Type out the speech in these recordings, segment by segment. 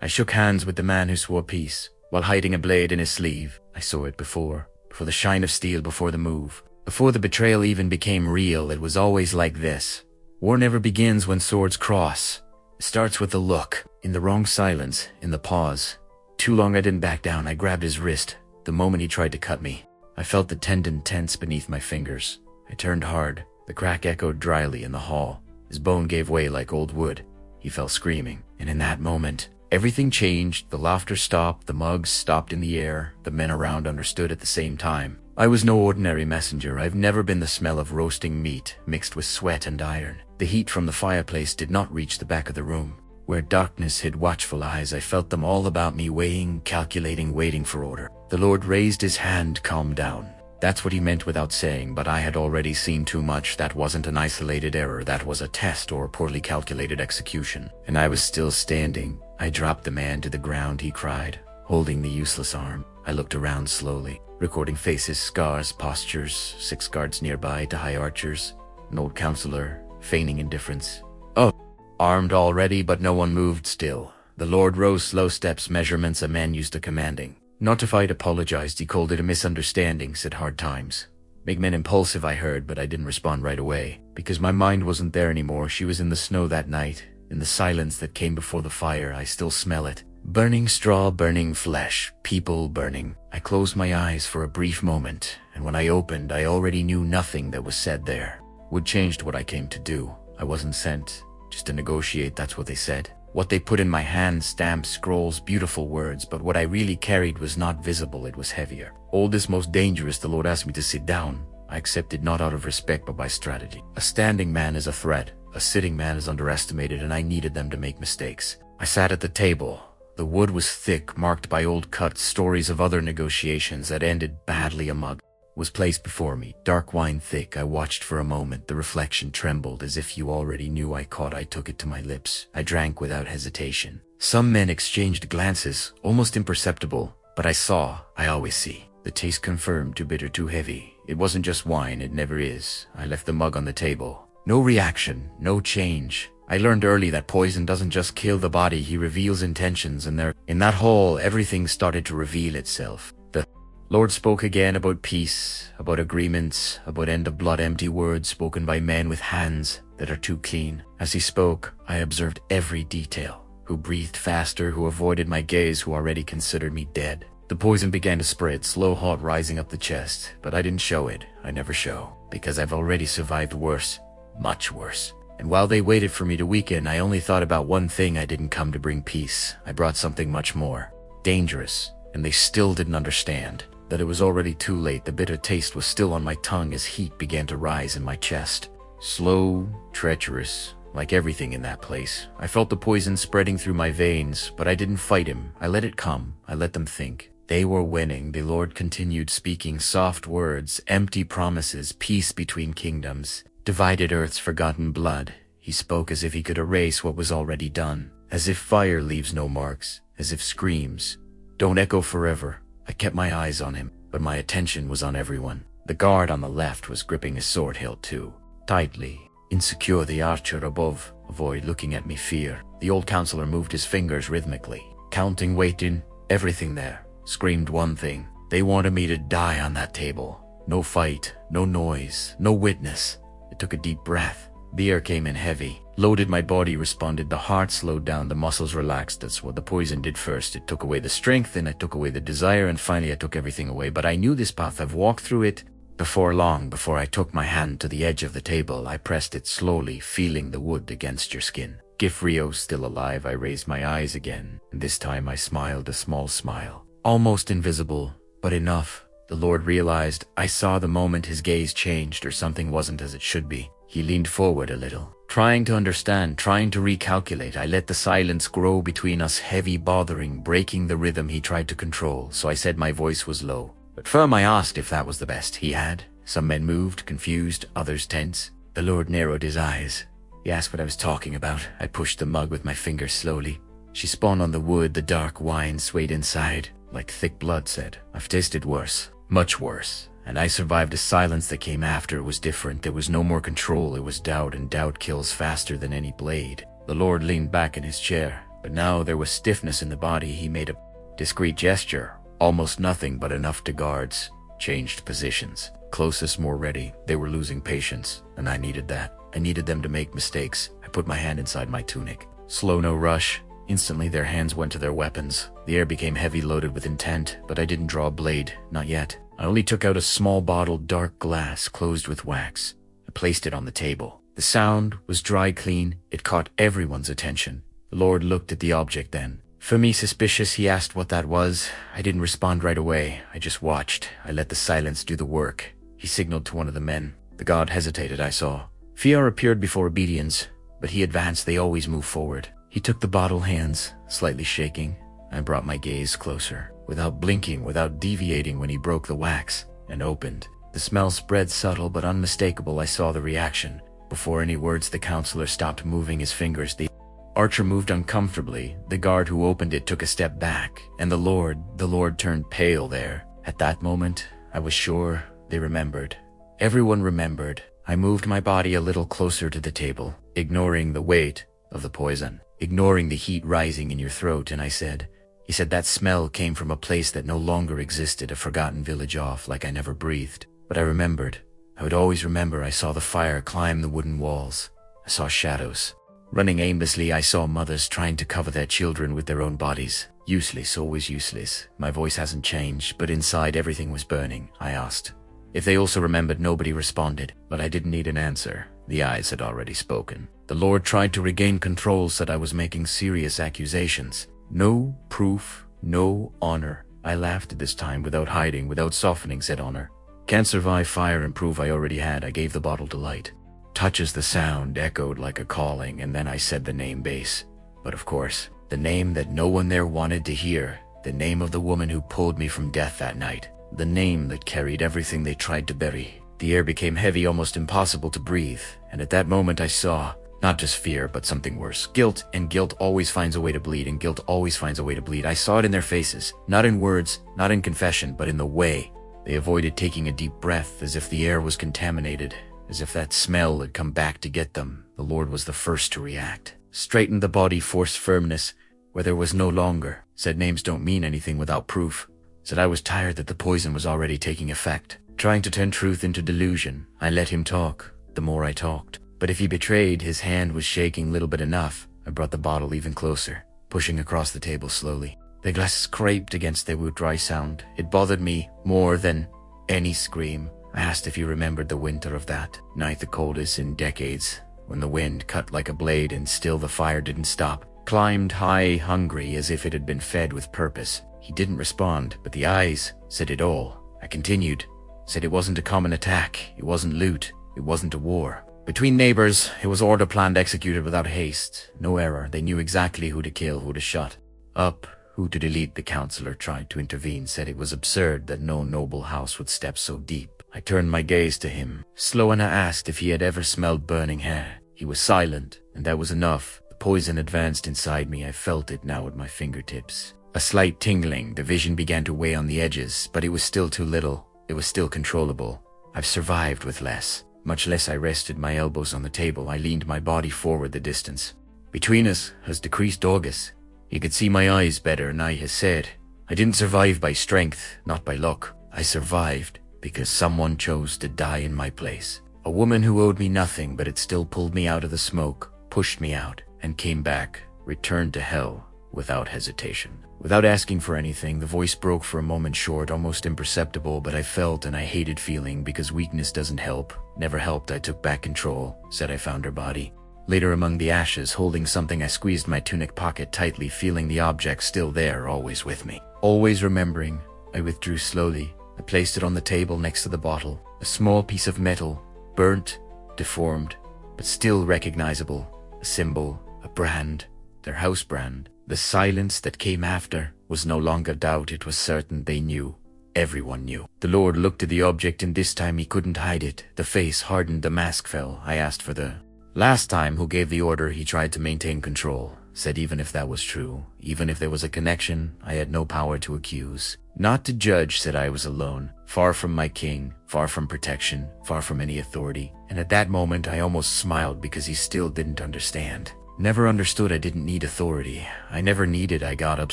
I shook hands with the man who swore peace, while hiding a blade in his sleeve. I saw it before the shine of steel before the move. Before the betrayal even became real, it was always like this. War never begins when swords cross. It starts with the look, in the wrong silence, in the pause. Too long I didn't back down. I grabbed his wrist. The moment he tried to cut me, I felt the tendon tense beneath my fingers. I turned hard. The crack echoed dryly in the hall. His bone gave way like old wood. He fell screaming, and in that moment, everything changed. The laughter stopped, the mugs stopped in the air, the men around understood at the same time. I was no ordinary messenger. I've never been the smell of roasting meat mixed with sweat and iron. The heat from the fireplace did not reach the back of the room. Where darkness hid watchful eyes, I felt them all about me, weighing, calculating, waiting for order. The Lord raised his hand, calm down. That's what he meant without saying, but I had already seen too much. That wasn't an isolated error, that was a test or poorly calculated execution. And I was still standing. I dropped the man to the ground, he cried, holding the useless arm. I looked around slowly, recording faces, scars, postures, 6 guards nearby to high archers, an old counselor, feigning indifference. Oh, armed already, but no one moved still. The Lord rose, slow steps, measurements a man used to commanding. Not if I'd apologized, he called it a misunderstanding, said hard times. Make men impulsive, I heard, but I didn't respond right away, because my mind wasn't there anymore. She was in the snow that night, in the silence that came before the fire. I still smell it. Burning straw, burning flesh, people burning. I closed my eyes for a brief moment, and when I opened, I already knew nothing that was said there would change what I came to do. I wasn't sent just to negotiate, that's what they said. What they put in my hand, stamps, scrolls, beautiful words, but what I really carried was not visible, it was heavier. Oldest, most dangerous, the Lord asked me to sit down. I accepted, not out of respect, but by strategy. A standing man is a threat, a sitting man is underestimated, and I needed them to make mistakes. I sat at the table. The wood was thick, marked by old cuts, stories of other negotiations that ended badly. A mug was placed before me, dark wine thick. I watched for a moment. The reflection trembled as if you already knew. I took it to my lips. I drank without hesitation. Some men exchanged glances, almost imperceptible, but I saw, I always see. The taste confirmed, too bitter, too heavy. It wasn't just wine, it never is. I left the mug on the table. No reaction, no change. I learned early that poison doesn't just kill the body, he reveals intentions, and there, in that hall, everything started to reveal itself. The Lord spoke again about peace, about agreements, about end of blood, empty words spoken by men with hands that are too clean. As he spoke, I observed every detail. Who breathed faster, who avoided my gaze, who already considered me dead. The poison began to spread, slow, hot, rising up the chest, but I didn't show it. I never show, because I've already survived worse, much worse. And while they waited for me to weaken, I only thought about one thing. I didn't come to bring peace. I brought something much more dangerous, and they still didn't understand that it was already too late. The bitter taste was still on my tongue as heat began to rise in my chest. Slow, treacherous, like everything in that place. I felt the poison spreading through my veins, but I didn't fight him. I let it come. I let them think. They were winning. The Lord continued speaking soft words, empty promises, peace between kingdoms, divided earth's forgotten blood. He spoke as if he could erase what was already done, as if fire leaves no marks, as if screams don't echo forever. I kept my eyes on him, but my attention was on everyone. The guard on the left was gripping his sword hilt too, tightly. Insecure, the archer above avoided looking at me, fear. The old counselor moved his fingers rhythmically, counting, waiting, everything there. Screamed one thing. They wanted me to die on that table. No fight, no noise, no witness. I took a deep breath. The air came in heavy, loaded. My body responded. The heart slowed down, the muscles relaxed. That's what the poison did first. It took away the strength, then it took away the desire, and finally I took everything away. But I knew this path. I've walked through it before. Long before I took my hand to the edge of the table, I pressed it slowly, feeling the wood against your skin. If Rio's still alive, I raised my eyes again, and this time I smiled, a small smile. Almost invisible, but enough. The Lord realized. I saw the moment his gaze changed, or something wasn't as it should be. He leaned forward a little, trying to understand, trying to recalculate. I let the silence grow between us, heavy, bothering, breaking the rhythm he tried to control, so I said, my voice was low but firm. I asked if that was the best he had. Some men moved, confused, others tense. The Lord narrowed his eyes. He asked what I was talking about. I pushed the mug with my fingers slowly. She spun on the wood, the dark wine swayed inside. Like thick blood said, I've tasted worse, much worse, and I survived. The silence that came after was different. There was no more control, it was doubt, and doubt kills faster than any blade. The Lord leaned back in his chair, but now there was stiffness in the body. He made a discreet gesture, almost nothing but enough to guards. Changed positions. Closest more ready. They were losing patience, and I needed that. I needed them to make mistakes. I put my hand inside my tunic. Slow, no rush. Instantly their hands went to their weapons. The air became heavy, loaded with intent, but I didn't draw a blade, not yet. I only took out a small bottle, dark glass, closed with wax. I placed it on the table. The sound was dry clean. It caught everyone's attention. The Lord looked at the object then. For me, suspicious, he asked what that was. I didn't respond right away. I just watched. I let the silence do the work. He signaled to one of the men. The god hesitated, I saw. Fear appeared before obedience, but he advanced. They always move forward. He took the bottle, hands slightly shaking. I brought my gaze closer, without blinking, without deviating, when he broke the wax and opened. The smell spread, subtle but unmistakable. I saw the reaction. Before any words, the counselor stopped moving his fingers. The archer moved uncomfortably. The guard who opened it took a step back, and the Lord turned pale there. At that moment, I was sure they remembered. Everyone remembered. I moved my body a little closer to the table, ignoring the weight of the poison, ignoring the heat rising in your throat, and I said, he said that smell came from a place that no longer existed, a forgotten village off, like I never breathed. But I remembered. I would always remember. I saw the fire climb the wooden walls. I saw shadows. Running aimlessly, I saw mothers trying to cover their children with their own bodies. Useless, always useless. My voice hasn't changed, but inside everything was burning. I asked. If they also remembered, nobody responded, but I didn't need an answer. The eyes had already spoken. The Lord tried to regain control, said I was making serious accusations. No proof, no honor. I laughed at this time, without hiding, without softening, said honor. Can't survive fire and proof I already had. I gave the bottle to light. Touch as the sound echoed like a calling, and then I said the name base. But of course, the name that no one there wanted to hear. The name of the woman who pulled me from death that night. The name that carried everything they tried to bury. The air became heavy, almost impossible to breathe, and at that moment I saw, not just fear, but something worse. Guilt, and guilt always finds a way to bleed, and guilt always finds a way to bleed. I saw it in their faces, not in words, not in confession, but in the way. They avoided taking a deep breath, as if the air was contaminated, as if that smell had come back to get them. The Lord was the first to react. Straightened the body, forced firmness, where there was no longer. Said names don't mean anything without proof. Said I was tired that the poison was already taking effect. Trying to turn truth into delusion. I let him talk, the more I talked. But if he betrayed, his hand was shaking little bit enough. I brought the bottle even closer, pushing across the table slowly. The glass scraped against the wood dry sound. It bothered me more than any scream. I asked if he remembered the winter of that night, the coldest in decades, when the wind cut like a blade and still the fire didn't stop. Climbed high, hungry, as if it had been fed with purpose. He didn't respond, but the eyes said it all. I continued. Said it wasn't a common attack. It wasn't loot. It wasn't a war. Between neighbors, it was order planned, executed without haste. No error. They knew exactly who to kill, who to shut up, who to delete. The counselor tried to intervene, said it was absurd that no noble house would step so deep. I turned my gaze to him. Slow, and I asked if he had ever smelled burning hair. He was silent, and that was enough. The poison advanced inside me. I felt it now at my fingertips. A slight tingling. The vision began to weigh on the edges, but it was still too little. It was still controllable. I've survived with less. Much less. I rested my elbows on the table. I leaned my body forward. The distance between us has decreased August. He could see my eyes better, and I has said, I didn't survive by strength, not by luck. I survived because someone chose to die in my place. A woman who owed me nothing, but it still pulled me out of the smoke, pushed me out, and came back, returned to hell without hesitation. Without asking for anything, the voice broke for a moment, short, almost imperceptible, but I felt, and I hated feeling, because weakness doesn't help. Never helped. I took back control, said I found her body. Later, among the ashes, holding something, I squeezed my tunic pocket tightly, feeling the object still there, always with me. Always remembering, I withdrew slowly. I placed it on the table next to the bottle. A small piece of metal, burnt, deformed, but still recognizable. A symbol, a brand, their house brand. The silence that came after was no longer doubt. It was certain. They knew. Everyone knew. The Lord looked at the object, and this time he couldn't hide it. The face hardened, the mask fell. I asked for the last time who gave the order. He tried to maintain control. Said even if that was true, even if there was a connection, I had no power to accuse. Not to judge. Said I was alone, far from my king, far from protection, far from any authority. And at that moment I almost smiled, because he still didn't understand. Never understood I didn't need authority. I never needed. I got up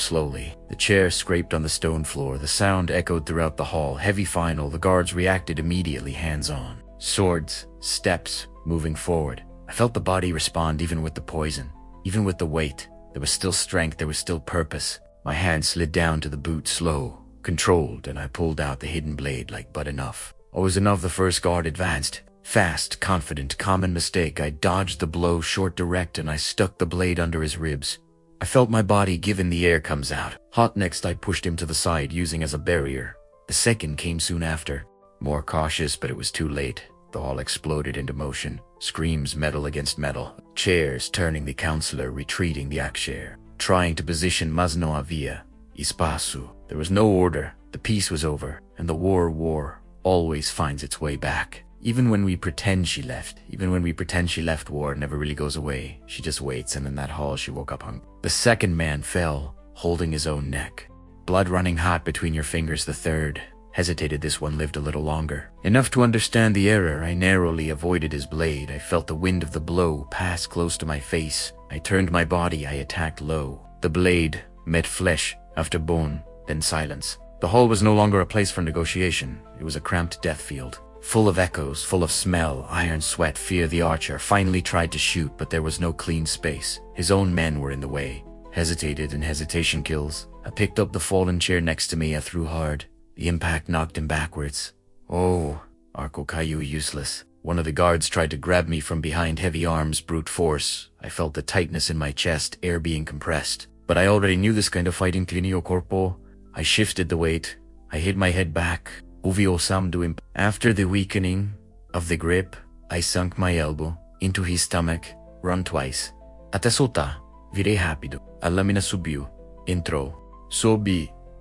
slowly. The chair scraped on the stone floor. The sound echoed throughout the hall. Heavy final. The guards reacted immediately, hands on. Swords, steps, moving forward. I felt the body respond even with the poison, even with the weight. There was still strength, there was still purpose. My hand slid down to the boot, slow, controlled, and I pulled out the hidden blade like but enough. Always enough. The first guard advanced. Fast, confident, common mistake. I dodged the blow, short, direct, and I stuck the blade under his ribs. I felt my body give in. The air comes out. Hot. Next I pushed him to the side, using as a barrier. The second came soon after. More cautious, but it was too late. The hall exploded into motion. Screams, metal against metal. Chairs turning, the counselor retreating, the chair trying to position. Mas não havia espaço. There was no order. The peace was over, and the war always finds its way back. Even when we pretend she left, war never really goes away. She just waits, and in that hall she woke up hungry. The second man fell, holding his own neck. Blood running hot between your fingers. The third hesitated. This one lived a little longer. Enough to understand the error. I narrowly avoided his blade. I felt the wind of the blow pass close to my face. I turned my body. I attacked low. The blade met flesh, after bone, then silence. The hall was no longer a place for negotiation. It was a cramped death field. Full of echoes, full of smell, iron sweat. Fear. The archer finally tried to shoot, but there was no clean space. His own men were in the way. Hesitated, and hesitation kills. I picked up the fallen chair next to me. I threw hard. The impact knocked him backwards. Oh, arco caiu, useless. One of the guards tried to grab me from behind. Heavy arms, brute force. I felt the tightness in my chest, air being compressed. But I already knew this kind of fighting. Clinio corpo. I shifted the weight. I hid my head back. After the weakening of the grip, I sunk my elbow into his stomach, run twice. Até soltar. Virei rápido. A lâmina subiu. Entrou. Sob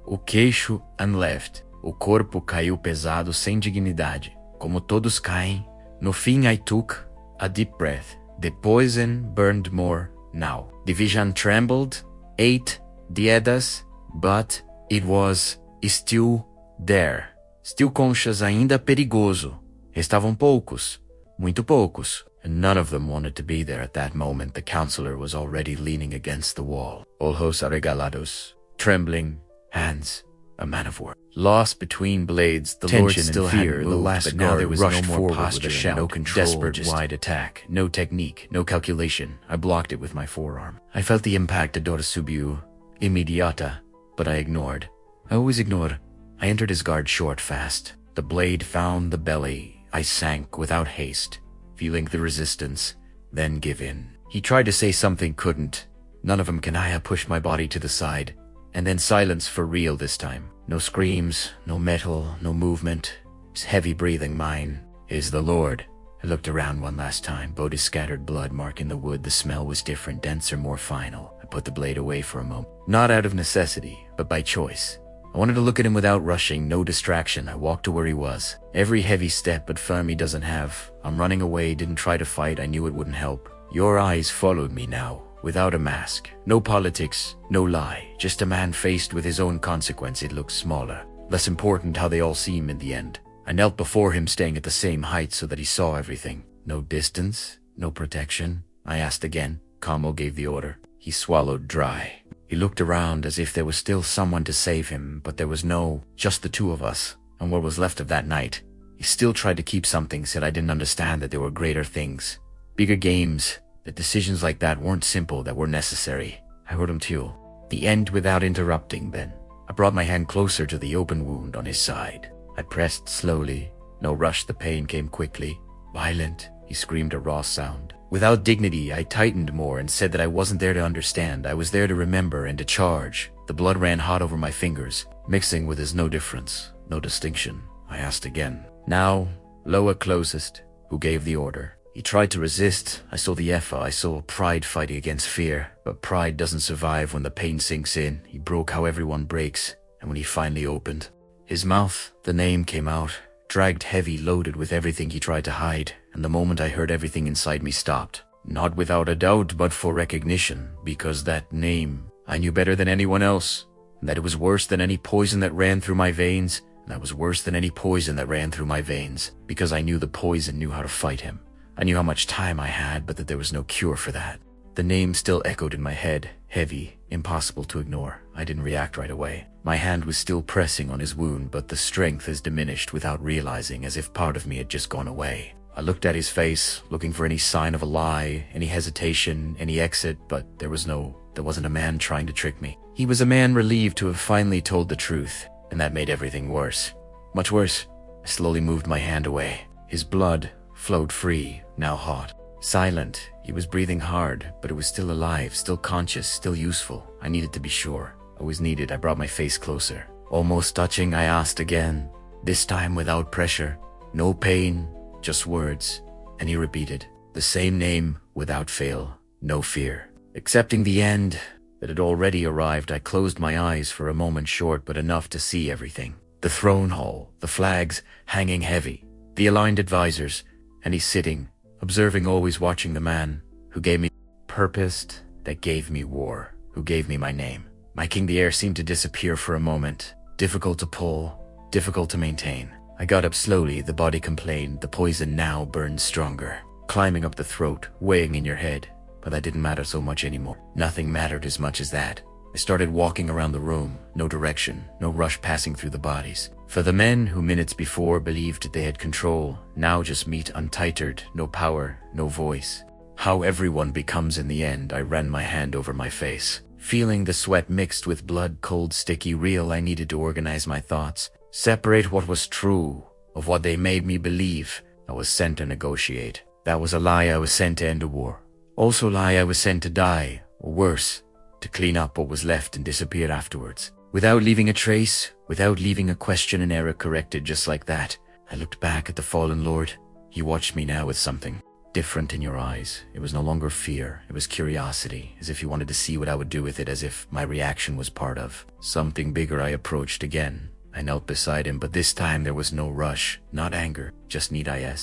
o queixo and left. O corpo caiu pesado, sem dignidade. Como todos caem. No fim I took a deep breath. The poison burned more now. The vision trembled, ate diedas, but it was still there. Still conscious, ainda perigoso. Estavam poucos, muito poucos, and none of them wanted to be there at that moment. The counselor was already leaning against the wall. Ojos arregalados, trembling, hands, a man of war. Lost between blades, the tension Lord still fear. The last guard there was rushed no more posture, shout, no control, desperate wide attack, no technique, no calculation. I blocked it with my forearm. I felt the impact. A dor subiu, imediata, but I ignored. I always ignore. I entered his guard short, fast. The blade found the belly. I sank without haste, feeling the resistance, then give in. He tried to say something, couldn't. None of them can. I pushed my body to the side, and then silence for real this time. No screams, no metal, no movement. His heavy breathing. Mine is the Lord. I looked around one last time. Bodhi's scattered blood marking the wood. The smell was different, denser, more final. I put the blade away for a moment. Not out of necessity, but by choice. I wanted to look at him without rushing, no distraction. I walked to where he was. Every heavy step, but firm he doesn't have. I'm running away, didn't try to fight, I knew it wouldn't help. Your eyes followed me now, without a mask. No politics, no lie. Just a man faced with his own consequence. It looked smaller. Less important how they all seem in the end. I knelt before him, staying at the same height so that he saw everything. No distance, no protection. I asked again. Kamo gave the order. He swallowed dry. He looked around as if there was still someone to save him, but there was no, just the two of us, and what was left of that night. He still tried to keep something, said I didn't understand, that there were greater things, bigger games, that decisions like that weren't simple, that were necessary. I heard him too. The end without interrupting then. I brought my hand closer to the open wound on his side. I pressed slowly. No rush, the pain came quickly. Violent, he screamed a raw sound. Without dignity, I tightened more and said that I wasn't there to understand. I was there to remember and to charge. The blood ran hot over my fingers, mixing with his no difference, no distinction. I asked again. Now, lower closest, who gave the order. He tried to resist. I saw the effort. I saw pride fighting against fear. But pride doesn't survive when the pain sinks in. He broke how everyone breaks. And when he finally opened, his mouth, the name came out. Dragged heavy, loaded with everything he tried to hide, and the moment I heard, everything inside me stopped. Not without a doubt, but for recognition, because that name, I knew better than anyone else, and that it was worse than any poison that ran through my veins, and that was worse than any poison that ran through my veins, because I knew the poison knew how to fight him. I knew how much time I had, but that there was no cure for that. The name still echoed in my head, heavy, impossible to ignore. I didn't react right away. My hand was still pressing on his wound, but the strength has diminished without realizing, as if part of me had just gone away. I looked at his face, looking for any sign of a lie, any hesitation, any exit, but there wasn't a man trying to trick me. He was a man relieved to have finally told the truth, and that made everything worse. Much worse. I slowly moved my hand away. His blood flowed free, now hot. Silent. He was breathing hard, but it was still alive, still conscious, still useful. I needed to be sure. I was needed. I brought my face closer. Almost touching, I asked again, this time without pressure. No pain, just words. And he repeated, the same name without fail, no fear. Accepting the end that had already arrived, I closed my eyes for a moment, short but enough to see everything. The throne hall, the flags hanging heavy, the aligned advisors, and he's sitting, observing, always watching the man who gave me purpose, that gave me war, who gave me my name. My king, the air seemed to disappear for a moment. Difficult to pull, difficult to maintain. I got up slowly, the body complained, the poison now burned stronger. Climbing up the throat, weighing in your head. But that didn't matter so much anymore. Nothing mattered as much as that. I started walking around the room, no direction, no rush passing through the bodies. For the men who minutes before believed they had control, now just meat untethered, no power, no voice. How everyone becomes in the end. I ran my hand over my face. Feeling the sweat mixed with blood, cold, sticky, real, I needed to organize my thoughts. Separate what was true of what they made me believe. I was sent to negotiate. That was a lie. I was sent to end a war. Also lie, I was sent to die, or worse, to clean up what was left and disappear afterwards. Without leaving a trace, without leaving a question and error corrected, just like that. I looked back at the fallen lord. He watched me now with something different in your eyes. It was no longer fear, it was curiosity, as if you wanted to see what I would do with it, as if my reaction was part of something bigger. I approached again. I knelt beside him, but this time there was no rush, not anger, just need I.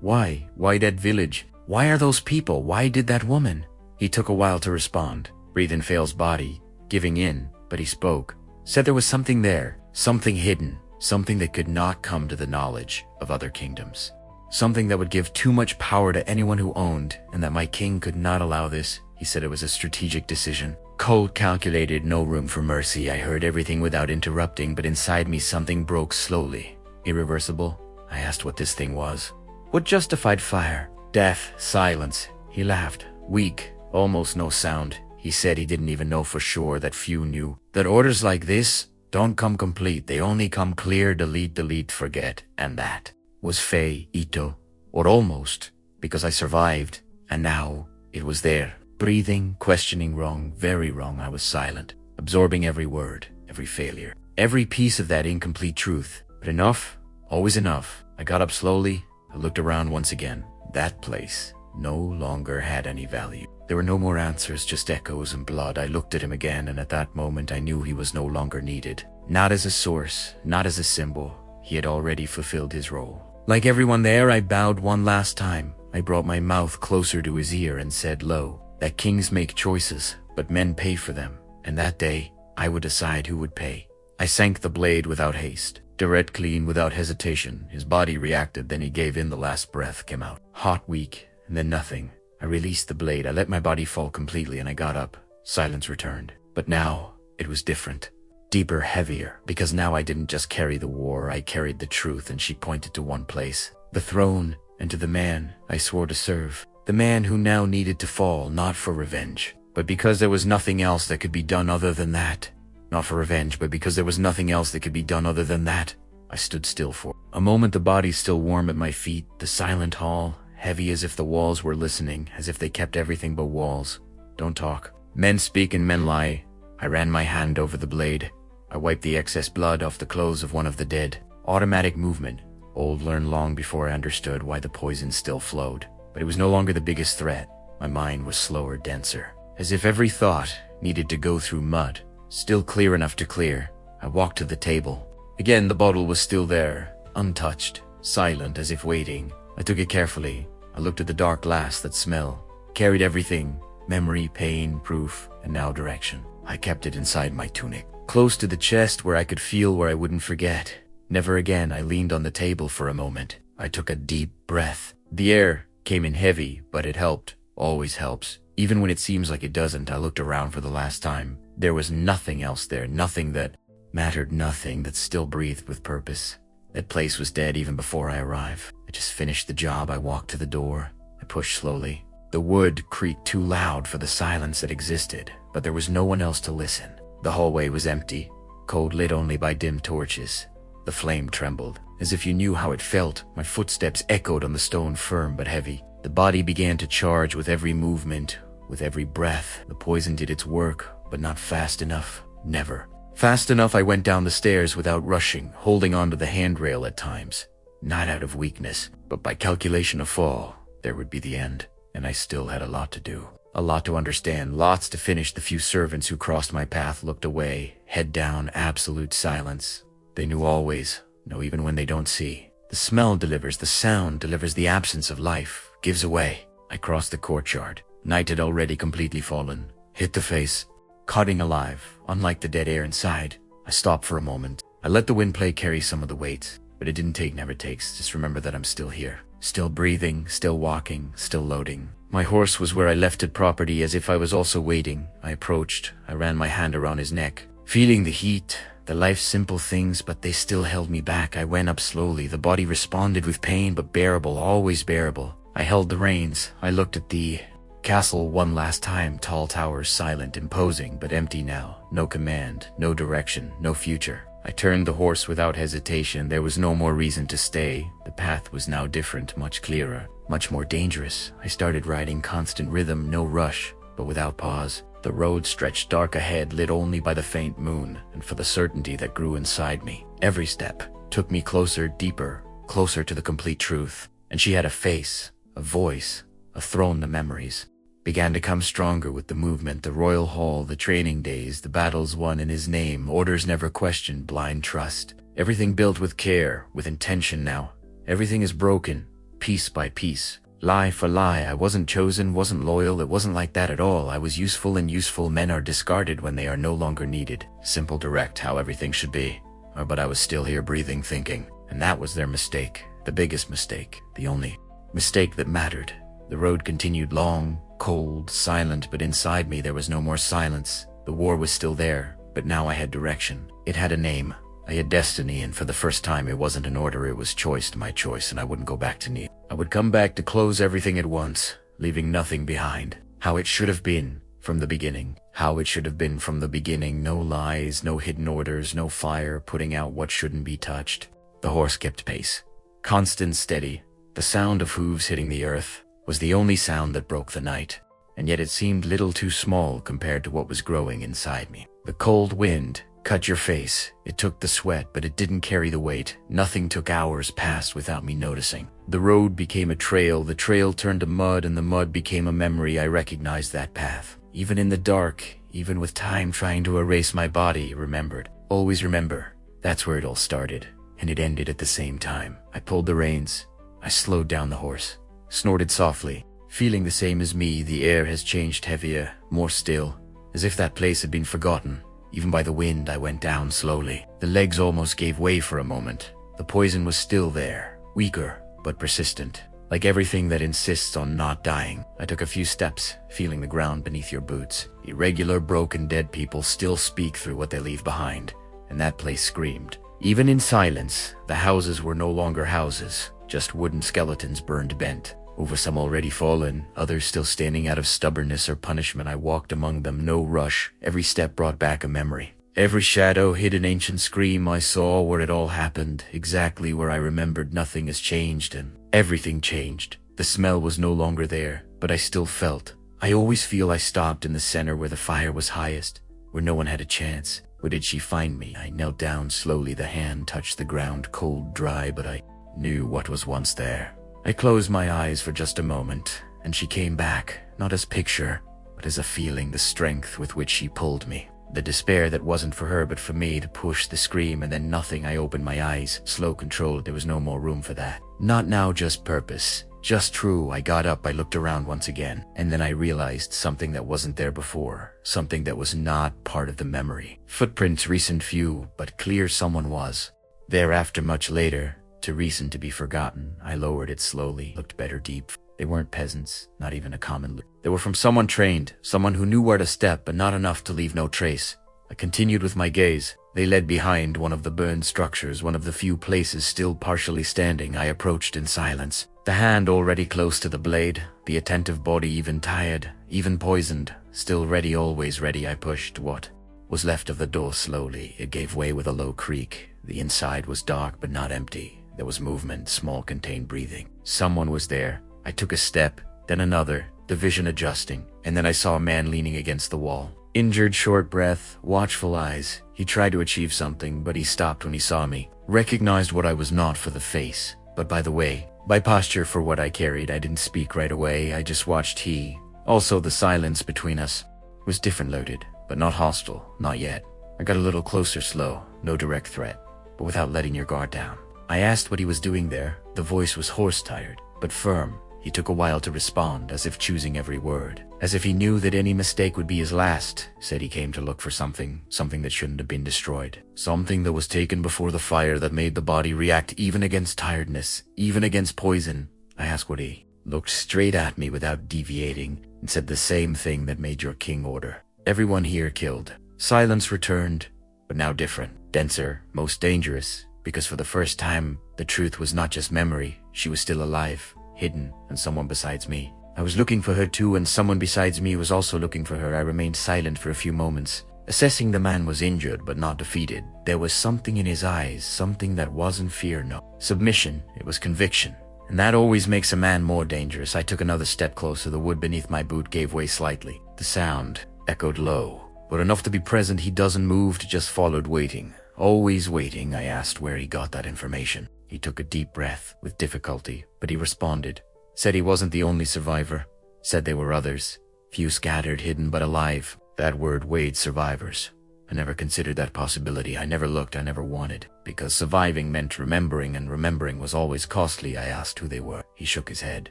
Why? Why that village? Why are those people? Why did that woman? He took a while to respond. Breathe in Fail's body, giving in, but he spoke. Said there was something there, something hidden, something that could not come to the knowledge of other kingdoms. Something that would give too much power to anyone who owned, and that my king could not allow this. He said it was a strategic decision. Cold, calculated, no room for mercy. I heard everything without interrupting, but inside me something broke slowly. Irreversible? I asked what this thing was. What justified fire? Death, silence. He laughed. Weak, almost no sound. He said he didn't even know for sure, that few knew. That orders like this don't come complete. They only come clear, delete, forget. And that was Fei Ito. Or almost. Because I survived. And now it was there. Breathing, questioning, wrong, very wrong. I was silent. Absorbing every word, every failure. Every piece of that incomplete truth. But enough. Always enough. I got up slowly. I looked around once again. That place no longer had any value. There were no more answers, just echoes and blood. I looked at him again, and at that moment I knew he was no longer needed. Not as a source, not as a symbol. He had already fulfilled his role. Like everyone there, I bowed one last time. I brought my mouth closer to his ear and said low, that kings make choices, but men pay for them. And that day, I would decide who would pay. I sank the blade without haste. Direct, clean, without hesitation. His body reacted, then he gave in. The last breath came out. Hot, weak, and then nothing. I released the blade. I let my body fall completely, and I got up. Silence returned. But now, it was different. Deeper, heavier. Because now I didn't just carry the war, I carried the truth, and she pointed to one place. The throne, and to the man I swore to serve. The man who now needed to fall, not for revenge, but because there was nothing else that could be done other than that. Not for revenge, but because there was nothing else that could be done other than that. I stood still for a moment, the body still warm at my feet, the silent hall, heavy as if the walls were listening, as if they kept everything but walls. Don't talk. Men speak and men lie. I ran my hand over the blade. I wiped the excess blood off the clothes of one of the dead. Automatic movement. Old, learned long before I understood why the poison still flowed. But it was no longer the biggest threat. My mind was slower, denser. As if every thought needed to go through mud. Still clear enough to clear. I walked to the table. Again, the bottle was still there, untouched, silent, as if waiting. I took it carefully. I looked at the dark glass, that smell. Carried everything. Memory, pain, proof, and now direction. I kept it inside my tunic. Close to the chest where I could feel, where I wouldn't forget. Never again. I leaned on the table for a moment. I took a deep breath. The air came in heavy, but it helped. Always helps. Even when it seems like it doesn't, I looked around for the last time. There was nothing else there, nothing that mattered, nothing that still breathed with purpose. That place was dead even before I arrived. I just finished the job. I walked to the door. I pushed slowly. The wood creaked too loud for the silence that existed, but there was no one else to listen. The hallway was empty, cold, lit only by dim torches. The flame trembled, as if you knew how it felt. My footsteps echoed on the stone, firm but heavy. The body began to charge with every movement, with every breath. The poison did its work, but not fast enough. Never. Fast enough, I went down the stairs without rushing, holding onto the handrail at times. Not out of weakness, but by calculation of fall. There would be the end, and I still had a lot to do. A lot to understand, lots to finish. The few servants who crossed my path looked away, head down, absolute silence. They knew always, know even when they don't see. The smell delivers, the sound delivers, the absence of life gives away. I crossed the courtyard. Night had already completely fallen. Hit the face, cutting alive, unlike the dead air inside. I stopped for a moment. I let the wind play carry some of the weight, but it didn't take, never takes. Just remember that I'm still here. Still breathing, still walking, still loading. My horse was where I left it, property, as if I was also waiting. I approached. I ran my hand around his neck, feeling the heat, the life's simple things, but they still held me back. I went up slowly. The body responded with pain, but bearable, always bearable. I held the reins. I looked at the castle one last time. Tall towers, silent, imposing, but empty now. No command, no direction, no future. I turned the horse without hesitation. There was no more reason to stay. The path was now different, much clearer, much more dangerous. I started riding, constant rhythm, no rush, but without pause. The road stretched dark ahead, lit only by the faint moon, and for the certainty that grew inside me. Every step took me closer, deeper, closer to the complete truth. And she had a face, a voice, a throne. The memories began to come stronger with the movement, the royal hall, the training days, the battles won in his name, orders never questioned, blind trust. Everything built with care, with intention now. Everything is broken, piece by piece, lie for lie. I wasn't chosen, wasn't loyal, it wasn't like that at all. I was useful, and useful men are discarded when they are no longer needed. Simple, direct, how everything should be. But I was still here, breathing, thinking, and that was their mistake. The biggest mistake, the only mistake that mattered. The road continued long, cold, silent, but inside me there was no more silence. The war was still there, but now I had direction. It had a name. I had destiny, and for the first time it wasn't an order, it was choice, my choice, and I wouldn't go back to need. I would come back to close everything at once, leaving nothing behind. How it should have been from the beginning. How it should have been from the beginning. No lies, no hidden orders, no fire, putting out what shouldn't be touched. The horse kept pace. Constant, steady. The sound of hooves hitting the earth was the only sound that broke the night, and yet it seemed little too small compared to what was growing inside me. The cold wind cut your face. It took the sweat, but it didn't carry the weight. Nothing took hours past without me noticing. The road became a trail, the trail turned to mud, and the mud became a memory. I recognized that path. Even in the dark, even with time trying to erase my body, remembered. Always remember. That's where it all started, and it ended at the same time. I pulled the reins. I slowed down the horse. Snorted softly, feeling the same as me. The air has changed, heavier, more still, as if that place had been forgotten. Even by the wind, I went down slowly. The legs almost gave way for a moment. The poison was still there, weaker, but persistent, like everything that insists on not dying. I took a few steps, feeling the ground beneath your boots. Irregular, broken, dead people still speak through what they leave behind, and that place screamed. Even in silence, the houses were no longer houses. Just wooden skeletons, burned, bent. Over some already fallen, others still standing out of stubbornness or punishment. I walked among them, no rush. Every step brought back a memory. Every shadow hid an ancient scream. I saw where it all happened, exactly where I remembered. Nothing has changed, and everything changed. The smell was no longer there, but I still felt. I always feel. I stopped in the center where the fire was highest, where no one had a chance. Where did she find me? I knelt down slowly. The hand touched the ground, cold, dry, but I knew what was once there. I closed my eyes for just a moment, and she came back, not as picture, but as a feeling, the strength with which she pulled me. The despair that wasn't for her but for me, to push, the scream, and then nothing. I opened my eyes, slow, controlled. There was no more room for that. Not now, just purpose. Just true. I got up, I looked around once again, and then I realized something that wasn't there before, something that was not part of the memory. Footprints, recent, few, but clear. Someone was. Thereafter, much later, too recent to be forgotten. I lowered it slowly, looked better, deep. They weren't peasants, not even a common loot. They were from someone trained, someone who knew where to step but not enough to leave no trace. I continued with my gaze. They led behind one of the burned structures, one of the few places still partially standing. I approached in silence. The hand already close to the blade, the attentive body even tired, even poisoned, still ready, always ready. I pushed what was left of the door slowly. It gave way with a low creak. The inside was dark but not empty. There was movement, small contained breathing. Someone was there. I took a step, then another, the vision adjusting, and then I saw a man leaning against the wall. Injured, short breath, watchful eyes. He tried to achieve something, but he stopped when he saw me. Recognized what I was not for the face, but by the way, by posture for what I carried. I didn't speak right away. I just watched he. Also, the silence between us was different, loaded, but not hostile, not yet. I got a little closer, slow, no direct threat, but without letting your guard down. I asked what he was doing there. The voice was horse-tired, but firm. He took a while to respond, as if choosing every word, as if he knew that any mistake would be his last. Said he came to look for something that shouldn't have been destroyed. Something that was taken before the fire that made the body react even against tiredness, even against poison. I asked what he looked straight at me without deviating and said the same thing that made your king order. Everyone here killed. Silence returned, but now different, denser, most dangerous, because for the first time, the truth was not just memory. She was still alive, hidden, and someone besides me. I was looking for her too, and someone besides me was also looking for her. I remained silent for a few moments. Assessing the man was injured but not defeated. There was something in his eyes, something that wasn't fear, no. Submission, it was conviction. And that always makes a man more dangerous. I took another step closer. The wood beneath my boot gave way slightly. The sound echoed low, but enough to be present. He doesn't move, just followed, waiting. Always waiting. I asked where he got that information. He took a deep breath, with difficulty, but he responded. Said he wasn't the only survivor. Said there were others. Few scattered, hidden, but alive. That word weighed, survivors. I never considered that possibility. I never looked, I never wanted. Because surviving meant remembering, and remembering was always costly. I asked who they were. He shook his head.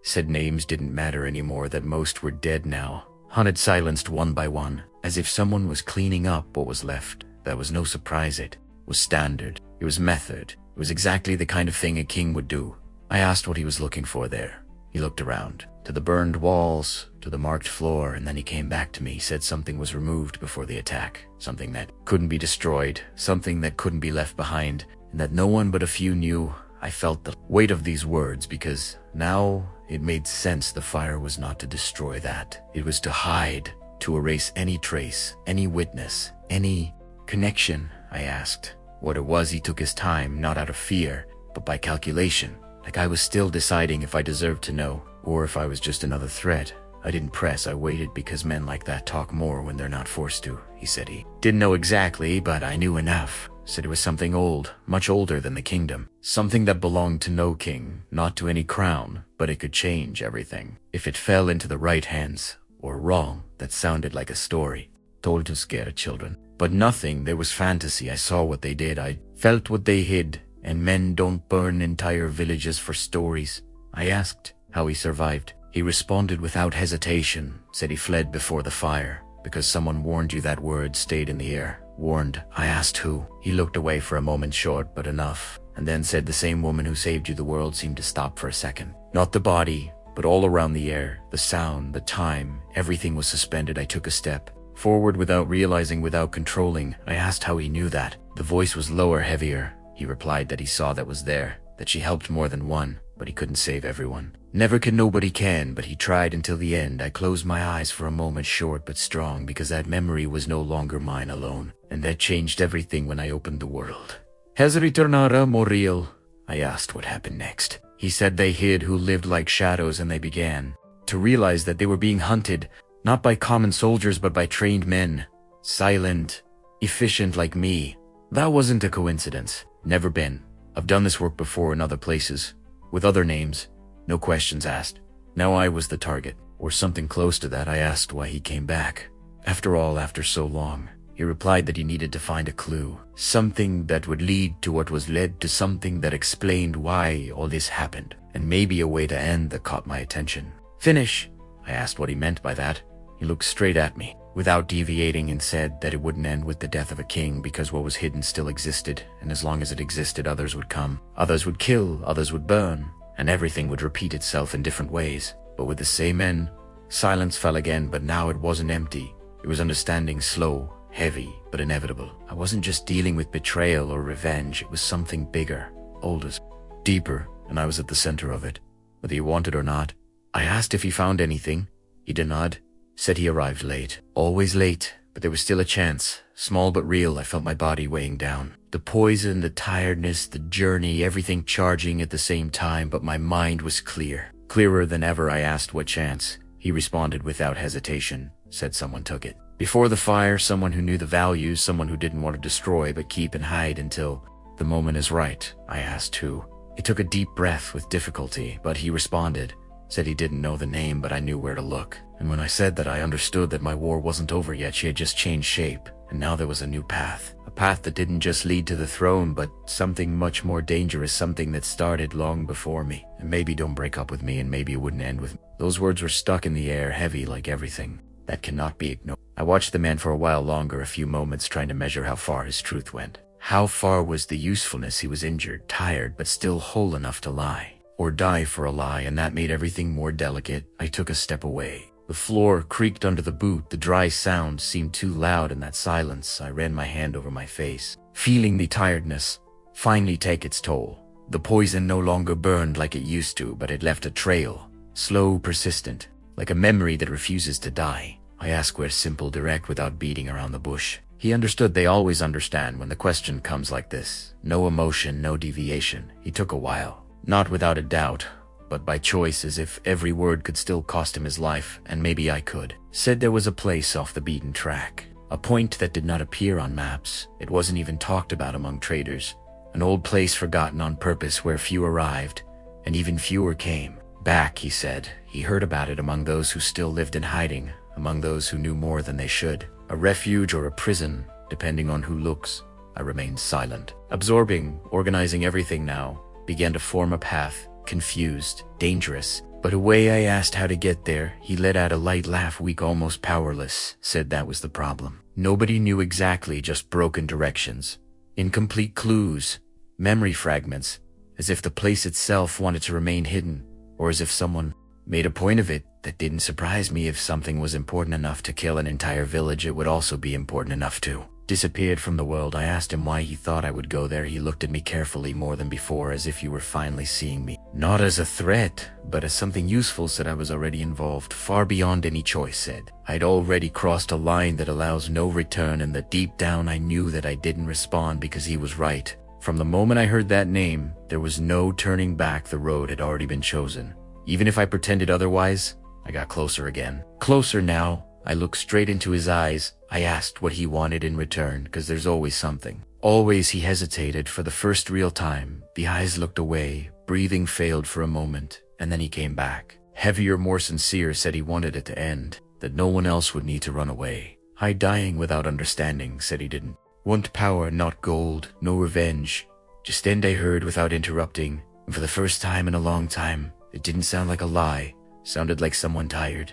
Said names didn't matter anymore, that most were dead now. Hunted silenced one by one, as if someone was cleaning up what was left. That was no surprise. It was standard. It was method. It was exactly the kind of thing a king would do. I asked what he was looking for there. He looked around, to the burned walls, to the marked floor, and then he came back to me, said something was removed before the attack, something that couldn't be destroyed, something that couldn't be left behind, and that no one but a few knew. I felt the weight of these words, because now it made sense. The fire was not to destroy that. It was to hide, to erase any trace, any witness, any connection. I asked what it was. He took his time, not out of fear, but by calculation. Like I was still deciding if I deserved to know, or if I was just another threat. I didn't press, I waited, because men like that talk more when they're not forced to. He said he didn't know exactly, but I knew enough. Said it was something old, much older than the kingdom. Something that belonged to no king, not to any crown, but it could change everything. If it fell into the right hands, or wrong. That sounded like a story, told to scare children. But nothing, there was fantasy. I saw what they did, I felt what they hid. And men don't burn entire villages for stories. I asked how he survived. He responded without hesitation, said he fled before the fire, because someone warned you. That word stayed in the air. Warned. I asked who. He looked away for a moment, short but enough, and then said the same woman who saved you. The world seemed to stop for a second. Not the body, but all around the air, the sound, the time, everything was suspended. I took a step forward without realizing, without controlling. I asked how he knew that. The voice was lower, heavier. He replied that he saw that was there, that she helped more than one, but he couldn't save everyone. Never can, nobody can, but he tried until the end. I closed my eyes for a moment, short but strong, because that memory was no longer mine alone, and that changed everything when I opened the world. Has ritornara Moriel? I asked what happened next. He said they hid, who lived like shadows, and they began to realize that they were being hunted, not by common soldiers but by trained men, silent, efficient like me. That wasn't a coincidence. Never been. I've done this work before in other places, with other names, no questions asked. Now I was the target, or something close to that. I asked why he came back. After all, after so long. He replied that he needed to find a clue, something that would lead to what was led to, something that explained why all this happened, and maybe a way to end that caught my attention. Finish? I asked what he meant by that. He looked straight at me, without deviating, and said that it wouldn't end with the death of a king, because what was hidden still existed, and as long as it existed, others would come. Others would kill, others would burn, and everything would repeat itself in different ways. but with the same men. Silence fell again, but now it wasn't empty. It was understanding, slow, heavy, but inevitable. I wasn't just dealing with betrayal or revenge. It was something bigger, older, deeper, and I was at the center of it, whether he wanted or not. I asked if he found anything. He did not. Said he arrived late. Always late, but there was still a chance. Small but real. I felt my body weighing down. The poison, the tiredness, the journey, everything charging at the same time, but my mind was clear. Clearer than ever. I asked what chance. He responded without hesitation. Said someone took it. Before the fire, someone who knew the values, someone who didn't want to destroy but keep and hide until the moment is right. I asked who. He took a deep breath with difficulty, but he responded. Said he didn't know the name, but I knew where to look. And when I said that, I understood that my war wasn't over yet. She had just changed shape, and now there was a new path. A path that didn't just lead to the throne, but something much more dangerous, something that started long before me. And maybe don't break up with me, and maybe it wouldn't end with me. Those words were stuck in the air, heavy like everything. That cannot be ignored. I watched the man for a while longer, a few moments, trying to measure how far his truth went. How far was the usefulness? He was injured, tired, but still whole enough to lie. Or die for a lie, and that made everything more delicate. I took a step away. The floor creaked under the boot. The dry sound seemed too loud in that silence. I ran my hand over my face, feeling the tiredness finally take its toll. The poison no longer burned like it used to, but it left a trail, slow, persistent, like a memory that refuses to die. I asked where, simple, direct, without beating around the bush. He understood. They always understand when the question comes like this. No emotion, no deviation. He took a while. Not without a doubt, but by choice, as if every word could still cost him his life, and maybe I could. Said there was a place off the beaten track, a point that did not appear on maps. It wasn't even talked about among traders. An old place forgotten on purpose, where few arrived, and even fewer came. Back, he said. He heard about it among those who still lived in hiding, among those who knew more than they should. A refuge or a prison, depending on who looks. I remained silent, absorbing, organizing everything now. Began to form a path, confused, dangerous. But a way I asked how to get there, he let out a light laugh, weak, almost powerless. Said that was the problem. Nobody knew exactly, just broken directions. Incomplete clues, memory fragments, as if the place itself wanted to remain hidden, or as if someone made a point of it. That didn't surprise me. If something was important enough to kill an entire village, it would also be important enough to disappeared from the world. I asked him why he thought I would go there. He looked at me carefully, more than before, as if you were finally seeing me. Not as a threat, but as something useful. Said I was already involved, far beyond any choice. Said I'd already crossed a line that allows no return, and that deep down I knew that I didn't respond because he was right. From the moment I heard that name, there was no turning back. The road had already been chosen. Even if I pretended otherwise, I got closer again. Closer now. I looked straight into his eyes. I asked what he wanted in return, because there's always something. Always. He hesitated for the first real time. The eyes looked away. Breathing failed for a moment, and then he came back. Heavier, more sincere. Said he wanted it to end, that no one else would need to run away. I, dying without understanding, said he didn't want power, not gold, no revenge. Just end. I heard without interrupting, and for the first time in a long time, it didn't sound like a lie. Sounded like someone tired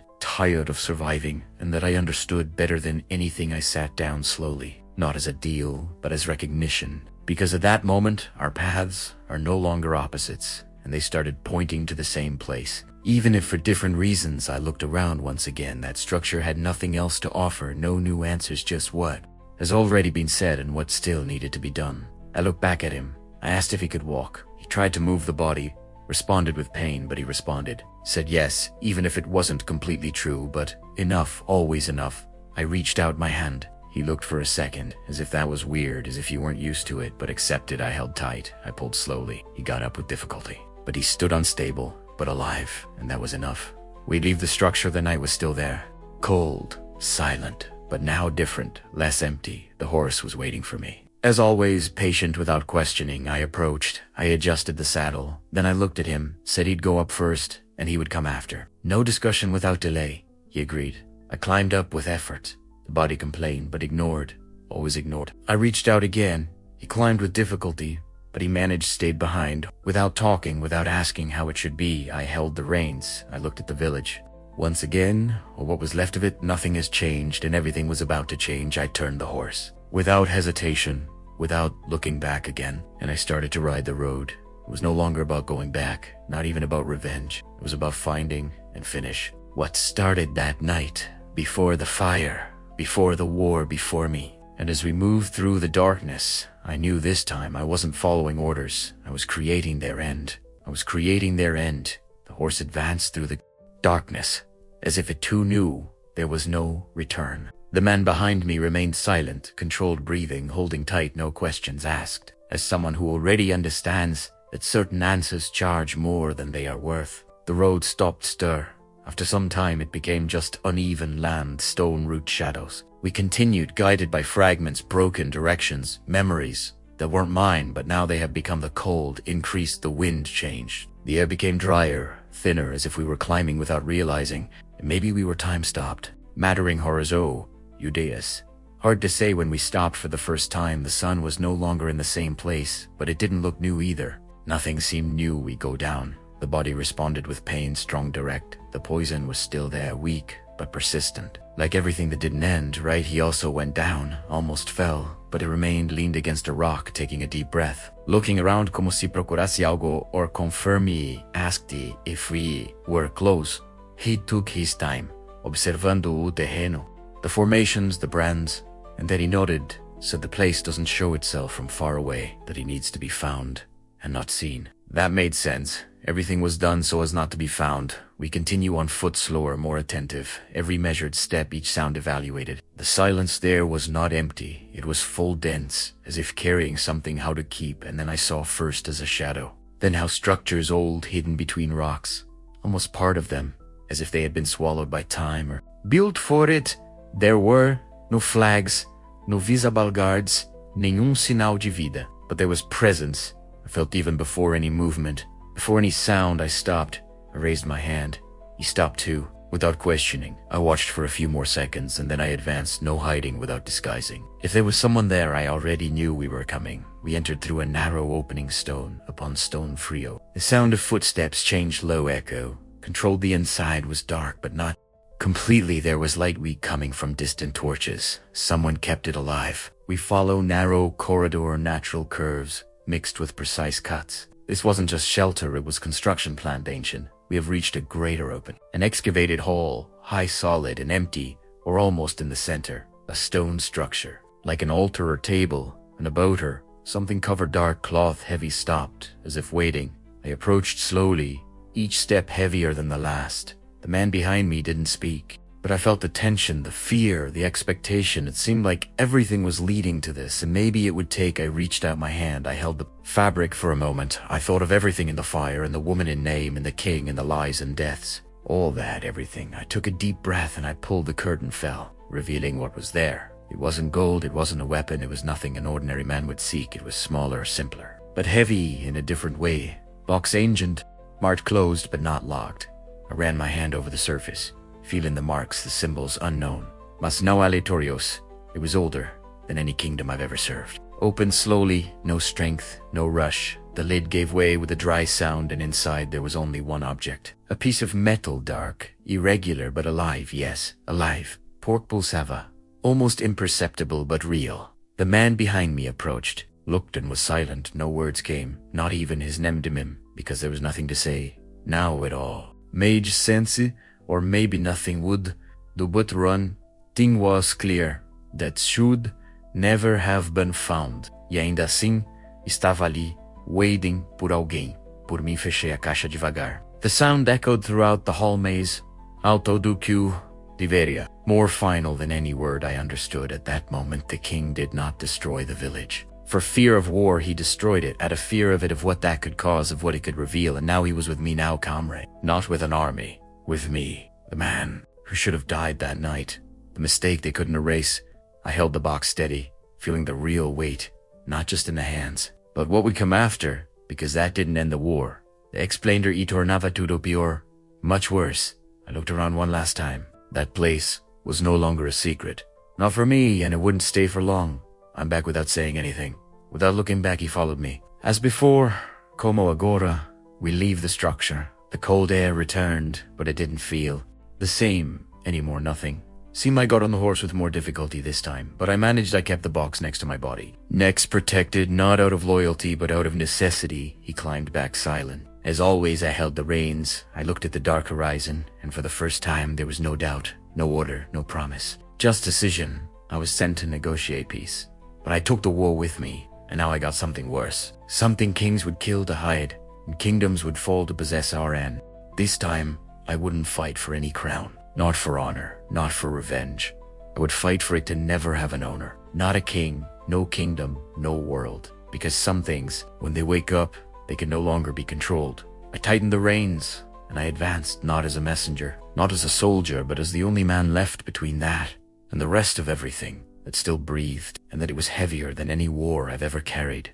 of surviving, and that I understood better than anything. I sat down slowly, not as a deal, but as recognition. Because at that moment, our paths are no longer opposites, and they started pointing to the same place. Even if for different reasons. I looked around once again. That structure had nothing else to offer, no new answers, just what has already been said and what still needed to be done. I looked back at him. I asked if he could walk. He tried to move the body, responded with pain, but he responded. Said yes, even if it wasn't completely true, but enough, always enough. I reached out my hand. He looked for a second, as if that was weird, as if you weren't used to it, but accepted. I held tight. I pulled slowly. He got up with difficulty, but he stood unstable, but alive, and that was enough. We'd leave the structure. The night was still there. Cold, silent, but now different, less empty. The horse was waiting for me. As always, patient without questioning, I approached. I adjusted the saddle. Then I looked at him, said he'd go up first, and he would come after. No discussion without delay. He agreed. I climbed up with effort. The body complained, but ignored. Always ignored. I reached out again. He climbed with difficulty, but he managed, stayed behind. Without talking, without asking how it should be, I held the reins. I looked at the village. Once again, or what was left of it, nothing has changed, and everything was about to change. I turned the horse. Without hesitation, without looking back again, and I started to ride the road. It was no longer about going back, not even about revenge. It was about finding and finish. What started that night, before the fire, before the war before me. And as we moved through the darkness, I knew this time I wasn't following orders. I was creating their end. I was creating their end. The horse advanced through the darkness, as if it too knew there was no return. The man behind me remained silent, controlled breathing, holding tight, no questions asked. As someone who already understands that certain answers charge more than they are worth. The road stopped stir. After some time it became just uneven land, stone root shadows. We continued, guided by fragments, broken directions, memories that weren't mine, but now they had become the cold, increased, the wind changed. The air became drier, thinner, as if we were climbing without realizing, and maybe we were time-stopped. Mattering horizo, Judeus. Hard to say when we stopped for the first time. The sun was no longer in the same place, but it didn't look new either. Nothing seemed new. We go down. The body responded with pain, strong, direct. The poison was still there, weak, but persistent. Like everything that didn't end, right, he also went down, almost fell, but it remained, leaned against a rock, taking a deep breath. Looking around como si procurasse algo or confirme, asked if we were close. He took his time, observando o terreno, the formations, the brands, and then he nodded, said the place doesn't show itself from far away, that he needs to be found and not seen. That made sense. Everything was done so as not to be found. We continue on foot, slower, more attentive. Every measured step, each sound evaluated. The silence there was not empty. It was full, dense, as if carrying something how to keep. And then I saw first as a shadow. Then how structures old, hidden between rocks. Almost part of them, as if they had been swallowed by time or built for it. There were no flags, no visible guards, nenhum sinal de vida. But there was presence. I felt even before any movement. Before any sound, I stopped. I raised my hand. He stopped too, without questioning. I watched for a few more seconds, and then I advanced, no hiding, without disguising. If there was someone there, I already knew we were coming. We entered through a narrow opening, stone upon stone frio. The sound of footsteps changed low echo. Controlled the inside, was dark, but not completely. There was light weak coming from distant torches. Someone kept it alive. We follow narrow corridor, natural curves, mixed with precise cuts. This wasn't just shelter, it was construction planned ancient. We have reached a greater open. An excavated hall, high, solid, and empty, or almost in the center. A stone structure, like an altar or table, and about her, something covered dark cloth, heavy, stopped, as if waiting. I approached slowly, each step heavier than the last. The man behind me didn't speak, but I felt the tension, the fear, the expectation. It seemed like everything was leading to this, and maybe it would take. I reached out my hand. I held the fabric for a moment. I thought of everything in the fire, and the woman in name, and the king, and the lies and deaths. All that, everything. I took a deep breath, and I pulled. The curtain fell, revealing what was there. It wasn't gold, it wasn't a weapon, it was nothing an ordinary man would seek. It was smaller, simpler, but heavy in a different way. Box ancient, marked closed but not locked. I ran my hand over the surface, feeling the marks, the symbols unknown. Mas não aleatorios. It was older than any kingdom I've ever served. Opened slowly, no strength, no rush. The lid gave way with a dry sound, and inside there was only one object. A piece of metal, dark, irregular but alive, yes, alive. Pork pulsava, almost imperceptible but real. The man behind me approached, looked and was silent. No words came, not even his nemdimim, because there was nothing to say. Now it all made sense. Or maybe nothing would. The but run thing was clear. That should never have been found. E ainda assim, estava ali, waiting por alguém. Por mim fechei a caixa devagar. The sound echoed throughout the hall maze. Alto do que deveria. More final than any word I understood at that moment. The king did not destroy the village. For fear of war, he destroyed it, out of fear of it, of what that could cause, of what it could reveal, and now he was with me now, comrade. Not with an army. With me. The man who should have died that night. The mistake they couldn't erase. I held the box steady, feeling the real weight, not just in the hands, but what would come after, because that didn't end the war. They explained her y tornava tudo pior. Much worse. I looked around one last time. That place was no longer a secret. Not for me, and it wouldn't stay for long. I'm back without saying anything. Without looking back, he followed me. As before, como agora, we leave the structure. The cold air returned, but it didn't feel the same anymore. Nothing. Seemed I got on the horse with more difficulty this time, but I managed. I kept the box next to my body. Necks protected, not out of loyalty, but out of necessity. He climbed back silent, As always, I held the reins. I looked at the dark horizon, and for the first time there was no doubt, no order, no promise. Just decision. I was sent to negotiate peace. But I took the war with me, and now I got something worse. Something kings would kill to hide, and kingdoms would fall to possess our end. This time, I wouldn't fight for any crown. Not for honor, not for revenge. I would fight for it to never have an owner. Not a king, no kingdom, no world. Because some things, when they wake up, they can no longer be controlled. I tightened the reins, and I advanced not as a messenger, not as a soldier, but as the only man left between that and the rest of everything that still breathed, and that it was heavier than any war I've ever carried.